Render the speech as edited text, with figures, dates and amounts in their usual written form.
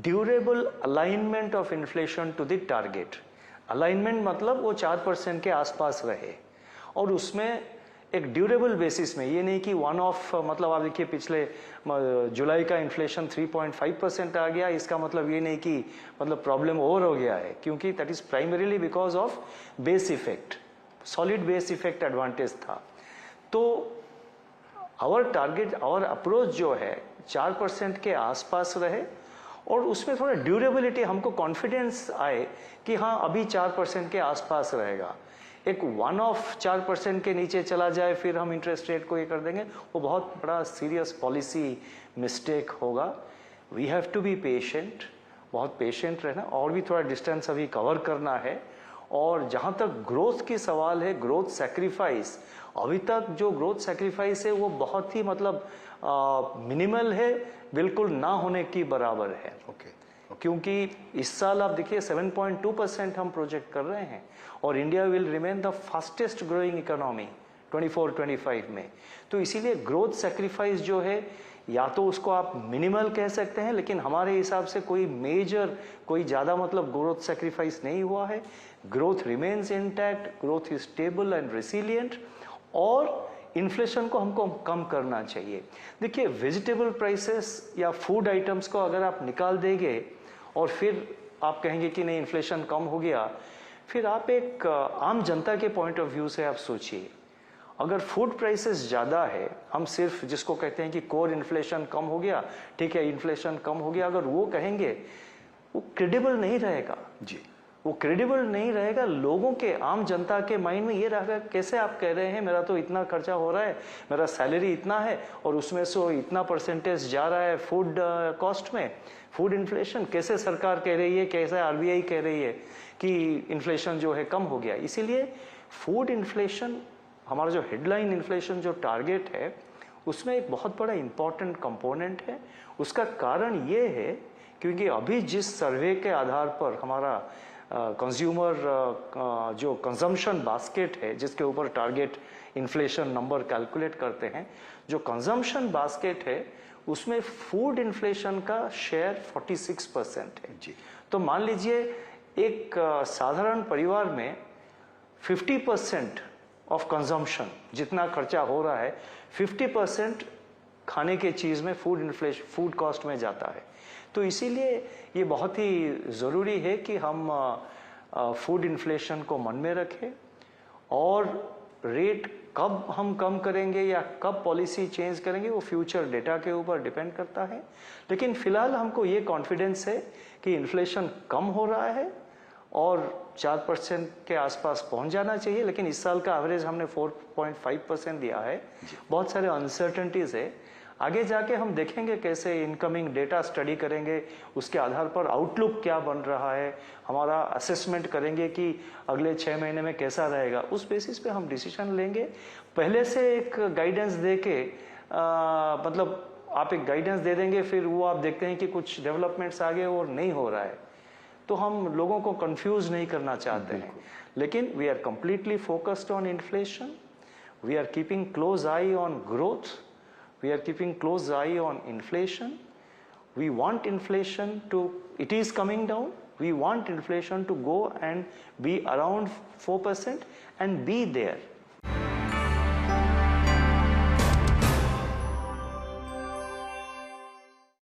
Durable alignment of inflation to the target. Alignment मतलब वो 4% के आसपास रहे, और उसमें एक ड्यूरेबल बेसिस में, ये नहीं कि वन ऑफ, मतलब आप देखिए पिछले जुलाई का इन्फ्लेशन 3.5% आ गया, इसका मतलब ये नहीं कि मतलब प्रॉब्लम ओवर हो गया है, क्योंकि that is primarily because of base effect, solid base effect advantage था। तो आवर टारगेट, आवर अप्रोच जो है 4% के आसपास रहे, और उसमें थोड़ा ड्यूरेबिलिटी, हमको कॉन्फिडेंस आए कि हाँ अभी 4% के आसपास रहेगा। एक वन ऑफ 4% के नीचे चला जाए फिर हम इंटरेस्ट रेट को ये कर देंगे, वो बहुत बड़ा सीरियस पॉलिसी मिस्टेक होगा। We have to be patient, बहुत पेशेंट रहना, और भी थोड़ा डिस्टेंस अभी कवर करना है। और जहाँ तक ग्रोथ की सवाल है, ग्रोथ सैक्रिफाइस, अभी तक जो ग्रोथ सैक्रिफाइस है वो बहुत ही मतलब मिनिमल है, बिल्कुल ना होने की बराबर है। क्योंकि इस साल आप देखिए 7.2% हम प्रोजेक्ट कर रहे हैं, और India will remain the fastest growing economy 24-25 में। तो इसीलिए ग्रोथ सैक्रिफाइस जो है, या तो उसको आप मिनिमल कह सकते हैं, लेकिन हमारे हिसाब से कोई मेजर, कोई ज़्यादा मतलब ग्रोथ सैक्रिफाइस नहीं हुआ है। Growth remains intact, growth is stable and resilient, और इन्फ्लेशन को हमको कम करना चाहिए। देखिए वेजिटेबल प्राइसेस या फूड आइटम्स को अगर आप निकाल देंगे और फिर आप कहेंगे कि नहीं इन्फ्लेशन कम हो गया, फिर आप एक आम जनता के पॉइंट ऑफ व्यू से आप सोचिए, अगर फूड प्राइसेस ज़्यादा है, हम सिर्फ जिसको कहते हैं कि कोर इन्फ्लेशन कम हो गया, ठीक है इन्फ्लेशन कम हो गया, अगर वो कहेंगे, वो क्रेडिबल नहीं रहेगा जी, वो क्रेडिबल नहीं रहेगा। लोगों के, आम जनता के माइंड में ये रहेगा, कैसे आप कह रहे हैं मेरा तो इतना खर्चा हो रहा है, मेरा सैलरी इतना है और उसमें से इतना परसेंटेज जा रहा है फूड कॉस्ट में, फूड इन्फ्लेशन, कैसे सरकार कह रही है, कैसे आरबीआई कह रही है कि इन्फ्लेशन जो है कम हो गया। इसीलिए फूड इन्फ्लेशन, हमारा जो हेडलाइन इन्फ्लेशन जो टारगेट है, उसमें एक बहुत बड़ा इंपॉर्टेंट कंपोनेंट है। उसका कारण ये है क्योंकि अभी जिस सर्वे के आधार पर हमारा कंज्यूमर जो कंजम्पशन बास्केट है, जिसके ऊपर टारगेट इन्फ्लेशन नंबर कैलकुलेट करते हैं, जो कंजम्पशन बास्केट है उसमें फूड इन्फ्लेशन का शेयर 46% है जी। तो मान लीजिए एक साधारण परिवार में 50% ऑफ कंजम्पशन, जितना खर्चा हो रहा है, 50% खाने के चीज़ में फूड इन्फ्लेशन, फूड कॉस्ट में जाता है। तो इसीलिए ये बहुत ही ज़रूरी है कि हम फूड इन्फ्लेशन को मन में रखें, और रेट कब हम कम करेंगे या कब पॉलिसी चेंज करेंगे वो फ्यूचर डेटा के ऊपर डिपेंड करता है। लेकिन फिलहाल हमको ये कॉन्फिडेंस है कि इन्फ्लेशन कम हो रहा है और 4% के आसपास पहुंच जाना चाहिए। लेकिन इस साल का एवरेज हमने 4.5% दिया है। बहुत सारे अनसर्टनिटीज है, आगे जाके हम देखेंगे कैसे इनकमिंग डेटा स्टडी करेंगे, उसके आधार पर आउटलुक क्या बन रहा है, हमारा असेसमेंट करेंगे कि अगले 6 महीने में कैसा रहेगा, उस बेसिस पे हम डिसीजन लेंगे। पहले से एक गाइडेंस दे के मतलब आप एक गाइडेंस दे देंगे, फिर वो आप देखते हैं कि कुछ डेवलपमेंट्स आगे और नहीं हो रहा है, तो हम लोगों को कंफ्यूज नहीं करना चाहते हैं। लेकिन we are completely focused on inflation, we are keeping close eye on growth, we are keeping close eye on inflation. We want inflation to, it is coming down, we want inflation to go and be around 4% and be there.